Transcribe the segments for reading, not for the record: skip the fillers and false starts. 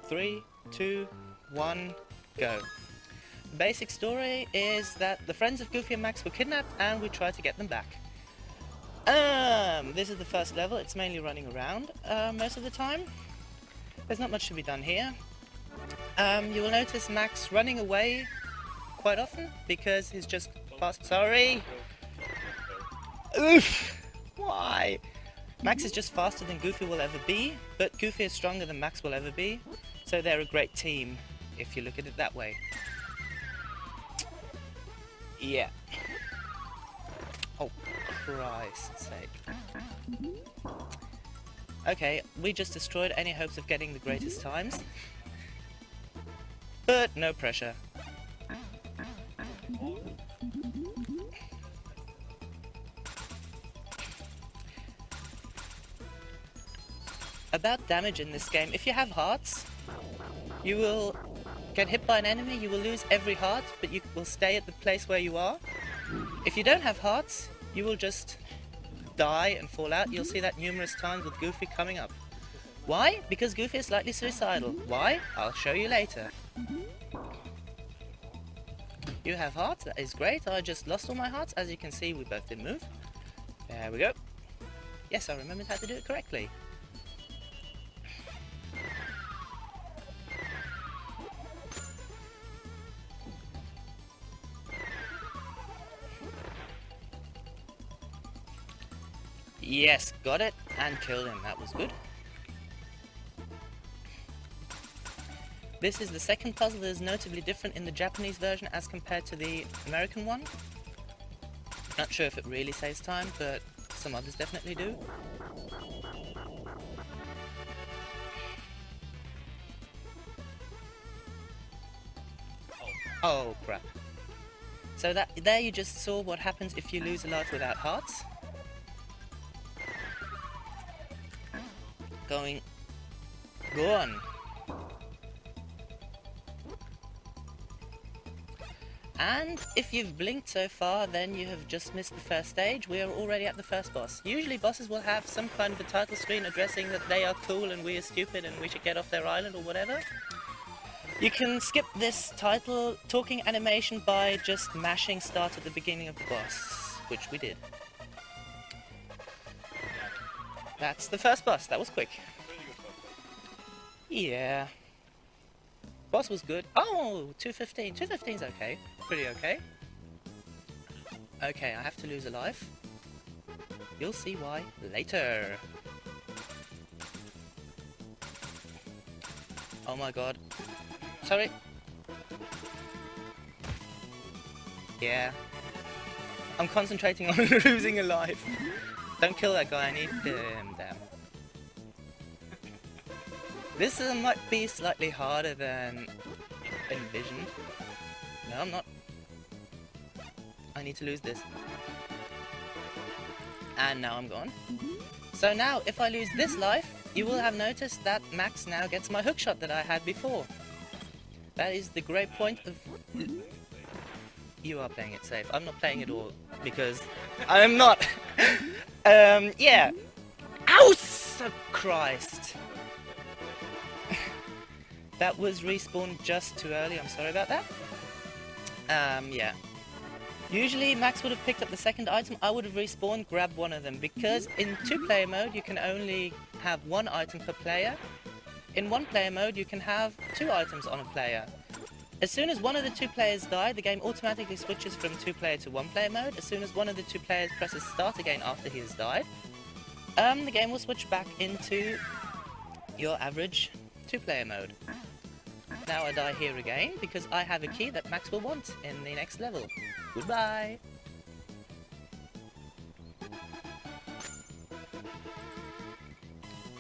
3, 2, 1, go. The basic story is that the friends of Goofy and Max were kidnapped and we try to get them back. This is the first level. It's mainly running around most of the time. There's not much to be done here. You will notice Max running away quite often because he's just fast. Sorry! Oof! Why? Max is just faster than Goofy will ever be, but Goofy is stronger than Max will ever be, so they're a great team if you look at it that way. Yeah. Oh, Christ's sake. Okay, we just destroyed any hopes of getting the greatest times. But no pressure. About damage in this game, if you have hearts, you will get hit by an enemy, you will lose every heart, but you will stay at the place where you are. If you don't have hearts, you will just die and fall out. You'll see that numerous times with Goofy coming up. Why? Because Goofy is slightly suicidal. Why? I'll show you later. You have hearts, that is great. I just lost all my hearts. As you can see, we both didn't move. There we go. Yes, I remembered how to do it correctly. Yes, got it, and killed him. That was good. This is the second puzzle that is notably different in the Japanese version as compared to the American one. Not sure if it really saves time, but some others definitely do. Oh crap. So there you just saw what happens if you lose a life without hearts. Go on. And if you've blinked so far, then you have just missed the first stage. We are already at the first boss. Usually bosses will have some kind of a title screen addressing that they are cool and we are stupid and we should get off their island or whatever. You can skip this title talking animation by just mashing start at the beginning of the boss, which we did. That's the first boss. That was quick. Yeah. Boss was good. Oh, 215. 215's okay. Pretty okay. Okay, I have to lose a life. You'll see why later. Oh my god. Sorry. Yeah. I'm concentrating on losing a life. Don't kill that guy, I need him, damn. This might be slightly harder than envisioned. No, I'm not. I need to lose this. And now I'm gone. So now, if I lose this life, you will have noticed that Max now gets my hookshot that I had before. That is the great point of... You are playing it safe. I'm not playing it all, because I am not. Yeah. Ow! Christ. That was respawned just too early, I'm sorry about that. Yeah. Usually Max would have picked up the second item, I would have respawned, grabbed one of them, because in 2-player mode you can only have one item per player. In 1-player mode you can have 2 items on a player. As soon as one of the 2 players die, the game automatically switches from 2-player to 1-player mode. As soon as one of the 2 players presses start again after he has died, the game will switch back into your average 2-player mode. Now I die here again, because I have a key that Max will want in the next level. Goodbye!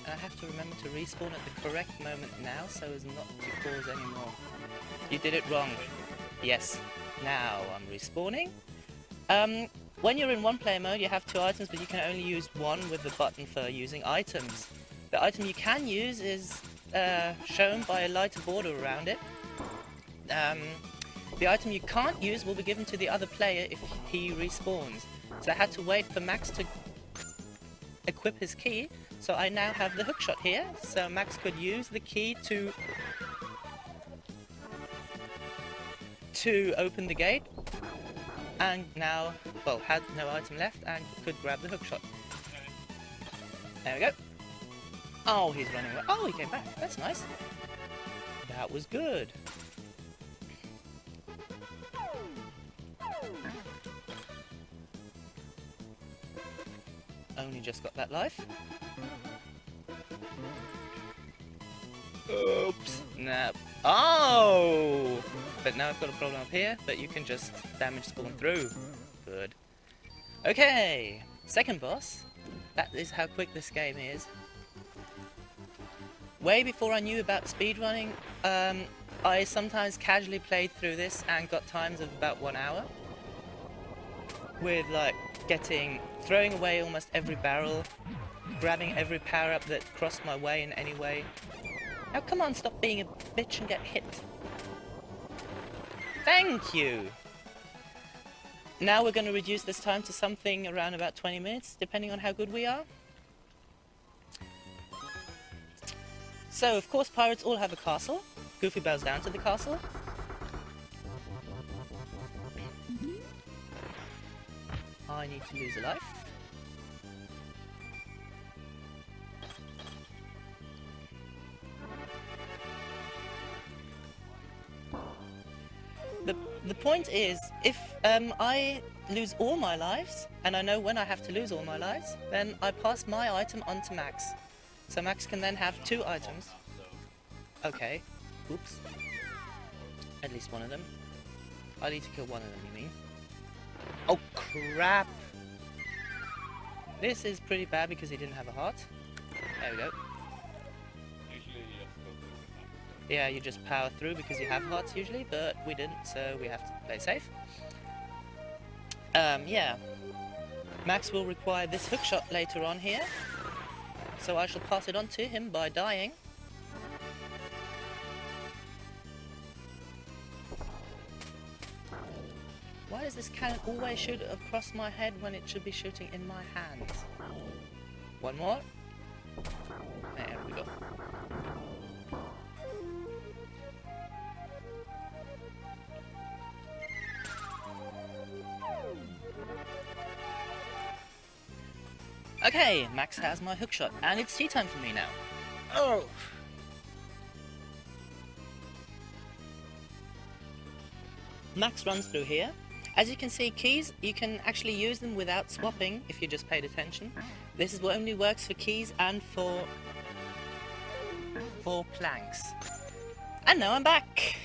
I have to remember to respawn at the correct moment now, so as not to cause any more. You did it wrong. Yes. Now I'm respawning. When you're in 1-player mode, you have 2 items, but you can only use one with the button for using items. The item you can use is shown by a lighter border around it. The item you can't use will be given to the other player if he respawns. So I had to wait for Max to equip his key, so I now have the hookshot here, so Max could use the key to open the gate, and now, well, had no item left and could grab the hookshot. There we go. Oh, he's running away. Oh, he came back. That's nice. That was good. Only just got that life. Oops. No. Oh! But now I've got a problem up here, but you can just damage spawn through. Good. Okay. Second boss. That is how quick this game is. Way before I knew about speedrunning, I sometimes casually played through this and got times of about 1 hour. With like throwing away almost every barrel, grabbing every power up that crossed my way in any way. Now come on, stop being a bitch and get hit. Thank you! Now we're going to reduce this time to something around about 20 minutes, depending on how good we are. So, of course, pirates all have a castle. Goofy bows down to the castle. I need to lose a life. The point is, if I lose all my lives, and I know when I have to lose all my lives, then I pass my item on to Max. So Max can then have 2 items. Okay. Oops. At least one of them. I need to kill one of them, you mean? Oh, crap! This is pretty bad because he didn't have a heart. There we go. Yeah, you just power through because you have hearts usually, but we didn't, so we have to play safe. Yeah. Max will require this hookshot later on here, so I shall pass it on to him by dying. Why does this cannon always shoot across my head when it should be shooting in my hands? One more. There we go. Okay, Max has my hookshot, and it's tea time for me now. Oh! Max runs through here. As you can see, keys, you can actually use them without swapping if you just paid attention. This is what only works for keys and for planks. And now I'm back!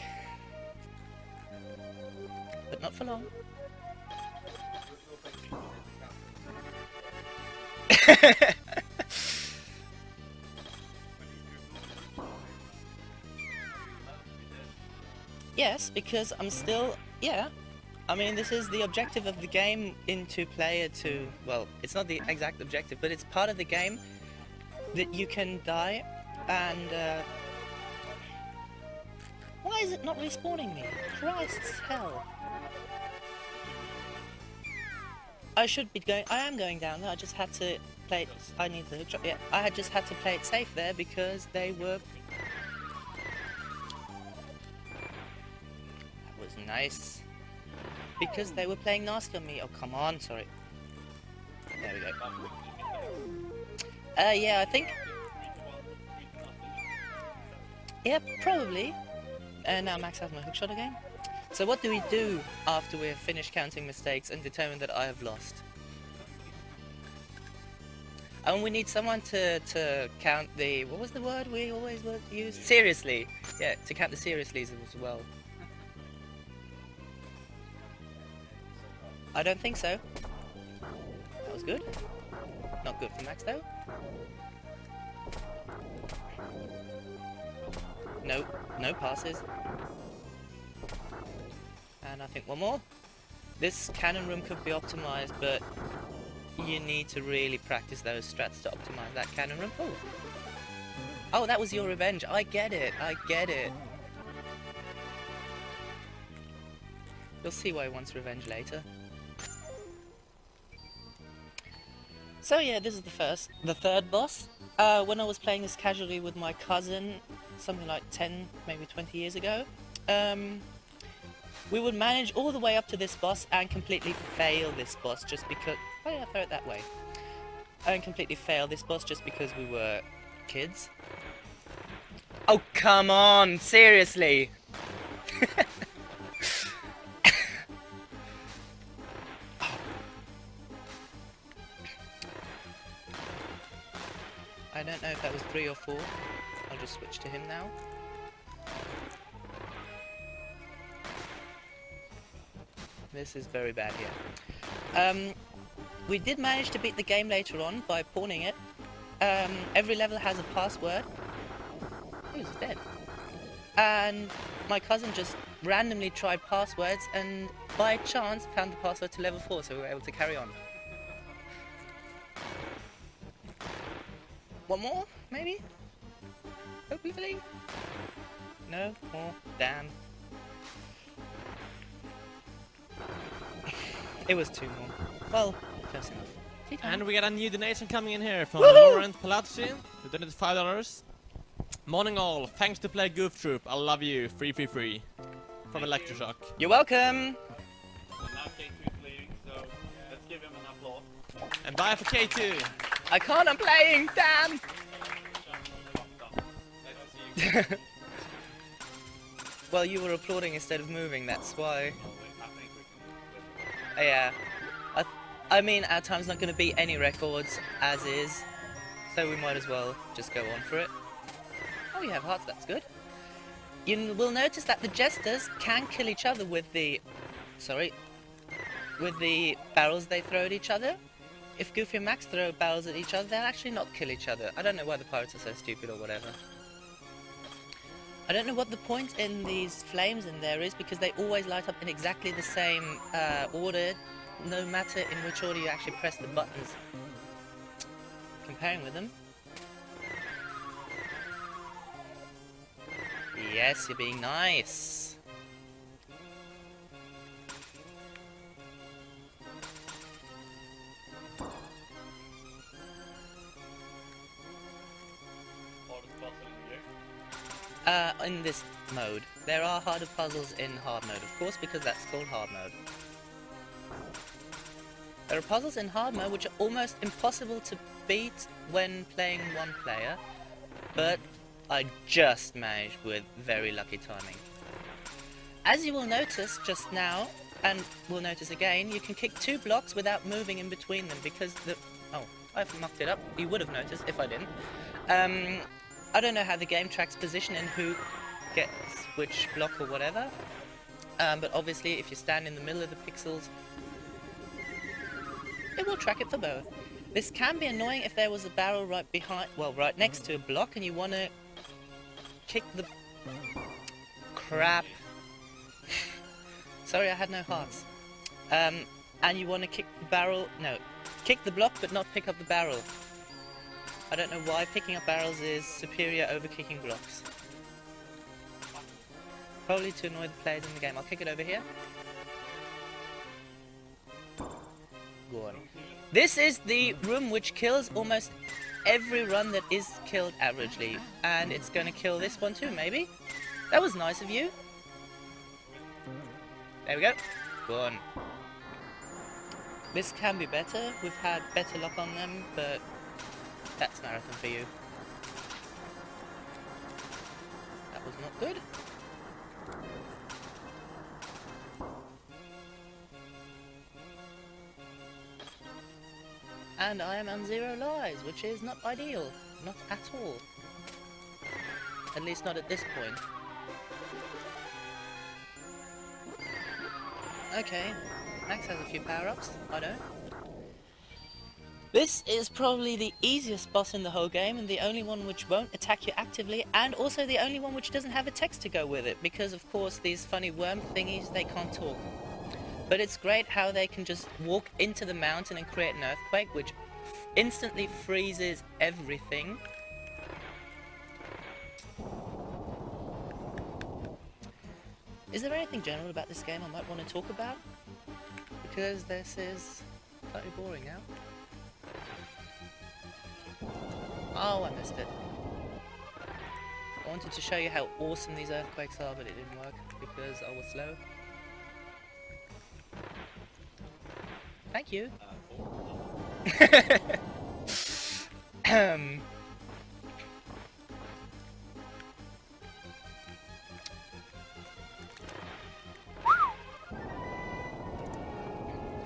But not for long. Yes, because I'm still, yeah. I mean, this is the objective of the game into player to, well, it's not the exact objective, but it's part of the game that you can die and, why is it not respawning me? Christ's hell. I am going down there, I just had to play it, I need the hookshot, yeah, I just had to play it safe there because they were... That was nice. Because they were playing nasty on me, oh come on, sorry. There we go. Yeah, I think... Yeah, probably. Now Max has my hookshot again. So what do we do after we have finished counting mistakes and determined that I have lost? And we need someone to count the... What was the word we always use? Seriously! Yeah, to count the seriouslys as well. I don't think so. That was good. Not good for Max though. No, no passes. And I think one more. This cannon room could be optimized, but you need to really practice those strats to optimize that cannon room. Oh, oh, that was your revenge. I get it. I get it. You'll see why he wants revenge later. So yeah, this is the third boss. When I was playing this casually with my cousin, something like 10, maybe 20 years ago, we would manage all the way up to this boss and completely fail this boss just because... Oh yeah, throw it that way. And completely fail this boss just because we were kids. Oh, come on! Seriously! I don't know if that was 3 or 4. I'll just switch to him now. This is very bad here. We did manage to beat the game later on by pawning it. Every level has a password. Oh, he's dead. And my cousin just randomly tried passwords and by chance found the password to level 4, so we were able to carry on. One more, maybe? Hopefully? No? More? Damn. It was 2 more. Well, close enough. And we got a new donation coming in here from Laurent Palazzi, who donated $5. Morning all, thanks to play Goof Troop, I love you, free. From Electroshock. You're welcome! And now K2 is leaving, so let's give him an applause. And bye for K2! I can't, I'm playing! Damn! Well, you were applauding instead of moving, that's why. Yeah. I mean, our time's not going to beat any records, as is. So we might as well just go on for it. Oh, you have hearts, that's good. You will notice that the jesters can kill each other with the... Sorry. With the barrels they throw at each other. If Goofy and Max throw barrels at each other, they'll actually not kill each other. I don't know why the pirates are so stupid or whatever. I don't know what the point in these flames in there is, because they always light up in exactly the same order, no matter in which order you actually press the buttons. Comparing with them. Yes, you're being nice. In this mode. There are harder puzzles in hard mode, of course, because that's called hard mode. There are puzzles in hard mode which are almost impossible to beat when playing one player, but I just managed with very lucky timing. As you will notice just now, and will notice again, you can kick 2 blocks without moving in between them because the... Oh, I've mucked it up. You would have noticed if I didn't. I don't know how the game tracks position and who gets which block or whatever. But obviously if you stand in the middle of the pixels, it will track it for both. This can be annoying if there was a barrel right behind, well, right next to a block and you want to kick the... Crap. Sorry, I had no hearts. And you want to kick the barrel... No, kick the block but not pick up the barrel. I don't know why picking up barrels is superior over kicking blocks. Probably to annoy the players in the game. I'll kick it over here. Go on. This is the room which kills almost every run that is killed averagely. And it's going to kill this one too, maybe? That was nice of you. There we go. Go on. This can be better. We've had better luck on them, but... That's marathon for you. That was not good. And I am on 0 lives, which is not ideal. Not at all. At least not at this point. Okay, Max has a few power-ups. I don't. This is probably the easiest boss in the whole game and the only one which won't attack you actively, and also the only one which doesn't have a text to go with it, because of course these funny worm thingies, they can't talk. But it's great how they can just walk into the mountain and create an earthquake which instantly freezes everything. Is there anything general about this game I might want to talk about? Because this is slightly boring now. Oh, I missed it. I wanted to show you how awesome these earthquakes are, but it didn't work because I was slow. Thank you.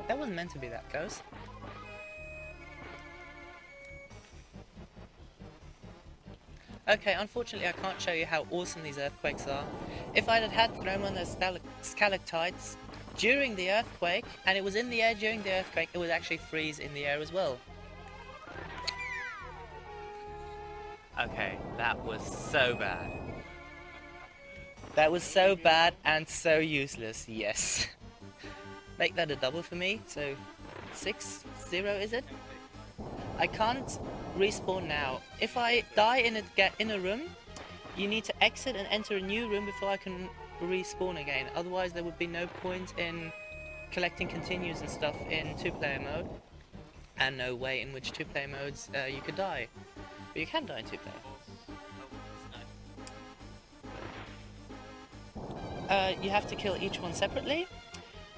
That wasn't meant to be that close. Okay, unfortunately I can't show you how awesome these earthquakes are. If I'd had thrown one of those stalactites during the earthquake, and it was in the air during the earthquake, it would actually freeze in the air as well. Okay, that was so bad. That was so bad and so useless, yes. Make that a double for me, so 6-0 is it? I can't respawn now. If I die in a room, you need to exit and enter a new room before I can respawn again. Otherwise there would be no point in collecting continues and stuff in 2-player mode, and no way in which 2-player modes you could die. But you can die in 2-player. You have to kill each one separately.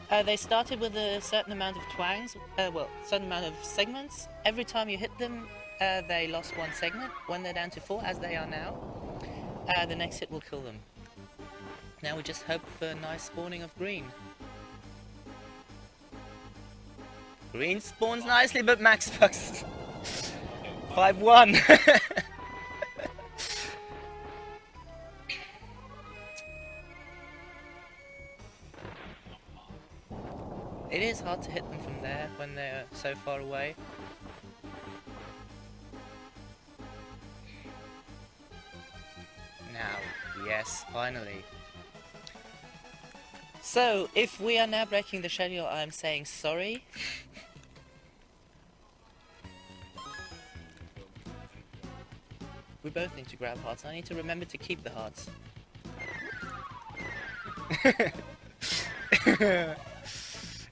They started with a certain amount of twangs, certain amount of segments. Every time you hit them, they lost one segment. When they're down to 4, as they are now, the next hit will kill them. Now we just hope for nice spawning of green. Green spawns nicely, but Max fucks. 5-1. It is hard to hit them from there when they're so far away. Now, yes, finally. So, if we are now breaking the schedule, I'm saying sorry. We both need to grab hearts. I need to remember to keep the hearts.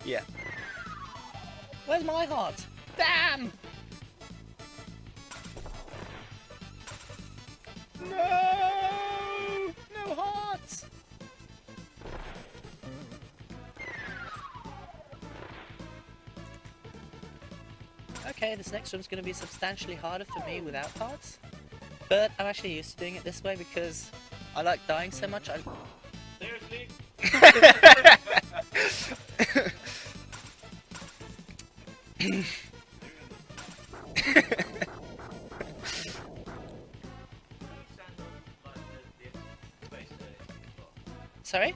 Yeah. Where's my heart? Damn! No! No hearts! Okay, this next one's going to be substantially harder for me without hearts. But I'm actually used to doing it this way because I like dying so much. Seriously? Sorry?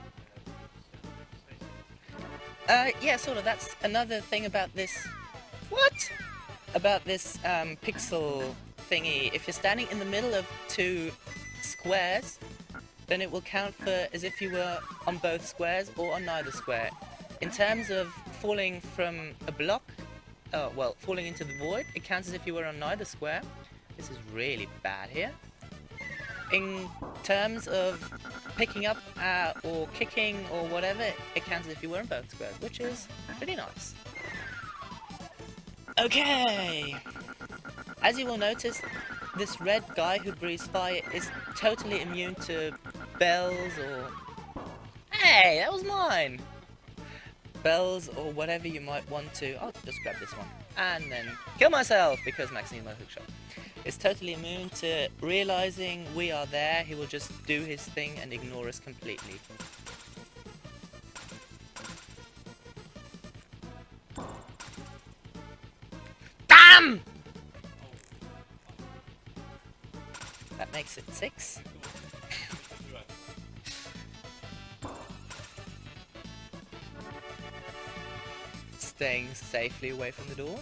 Yeah, sort of. That's another thing about this. What? About this pixel thingy. If you're standing in the middle of 2 squares, then it will count for as if you were on both squares or on neither square. In terms of falling from a block, falling into the void, it counts as if you were on neither square. This is really bad here. In terms of picking up or kicking or whatever, it counts as if you were on both squares, which is pretty nice. Okay! As you will notice, this red guy who breathes fire is totally immune to bells or... Hey, that was mine! Bells or whatever you might want to... I'll just grab this one. And then kill myself because Max needs my hookshot. It's totally immune to realizing we are there. He will just do his thing and ignore us completely. Damn! That makes it 6. Staying safely away from the door.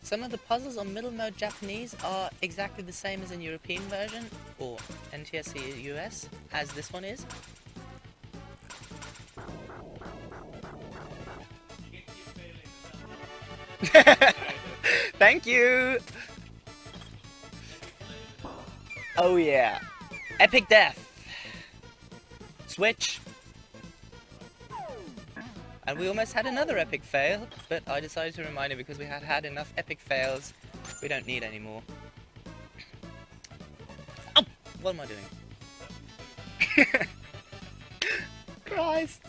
Some of the puzzles on middle mode Japanese are exactly the same as in European version, or NTSC US, as this one is. Thank you! Oh yeah. Epic death! Switch! And we almost had another epic fail, but I decided to remind him because we had had enough epic fails. We don't need any more. Oh! What am I doing? Christ!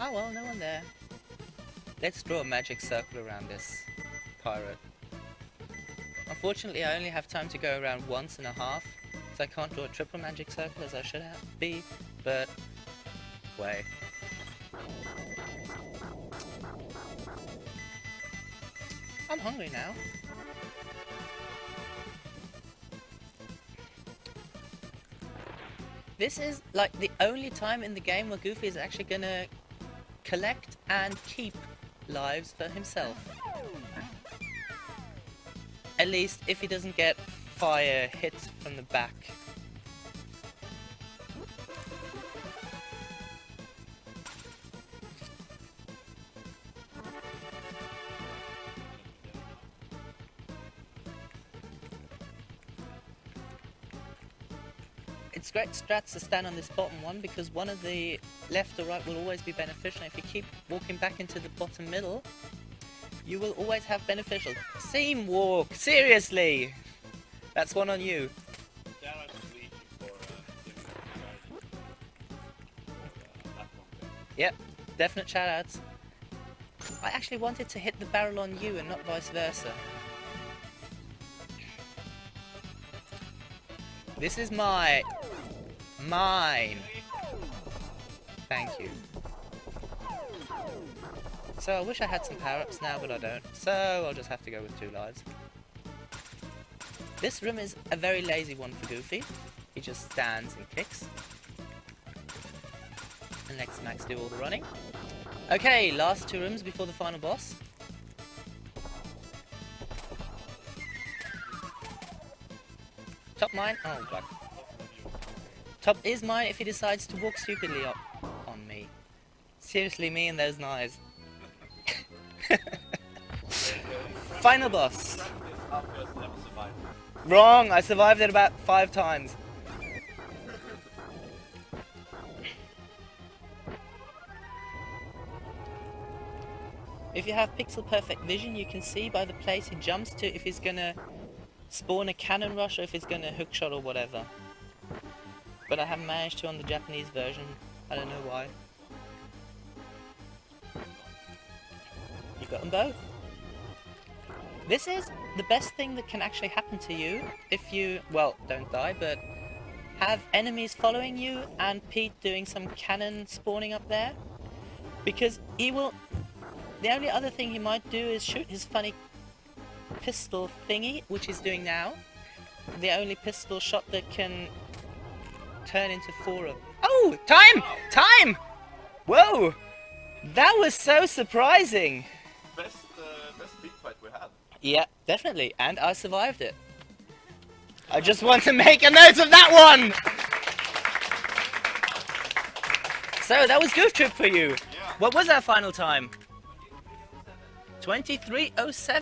Oh well, no one there. Let's draw a magic circle around this pirate. Unfortunately, I only have time to go around once and a half, so I can't draw a triple magic circle as I should be, but way. I'm hungry now. This is like the only time in the game where Goofy is actually gonna collect and keep lives for himself. At least if he doesn't get fire hit from the back. It's great strats to stand on this bottom one because one of the left or right will always be beneficial. If you keep walking back into the bottom middle, you will always have beneficial. Seam walk! Seriously! That's one on you. Shout out to Bleaching for giving us a that one. Yep, definite shout outs. I actually wanted to hit the barrel on you and not vice versa. This is mine. Thank you. So I wish I had some power-ups now, but I don't. So I'll just have to go with 2 lives. This room is a very lazy one for Goofy. He just stands and kicks. And lets Max do all the running. Okay, last 2 rooms before the final boss. Top mine. Oh god. Top is mine if he decides to walk stupidly up on me. Seriously, me and those knives. Final boss. Wrong, I survived it about 5 times. If you have pixel perfect vision, you can see by the place he jumps to if he's gonna spawn a cannon rush or if he's gonna hookshot or whatever. But I haven't managed to on the Japanese version. I don't know why. You got them both. This is the best thing that can actually happen to you if you, well, don't die, but have enemies following you and Pete doing some cannon spawning up there. Because he will, the only other thing he might do is shoot his funny pistol thingy, which he's doing now. The only pistol shot that can turn into 4 of... Oh! Time! Time! Whoa! That was so surprising! Best speed fight we had. Yeah, definitely. And I survived it. I just want to make a note of that one! So, that was Goof Troop for you. Yeah. What was our final time? 23:07.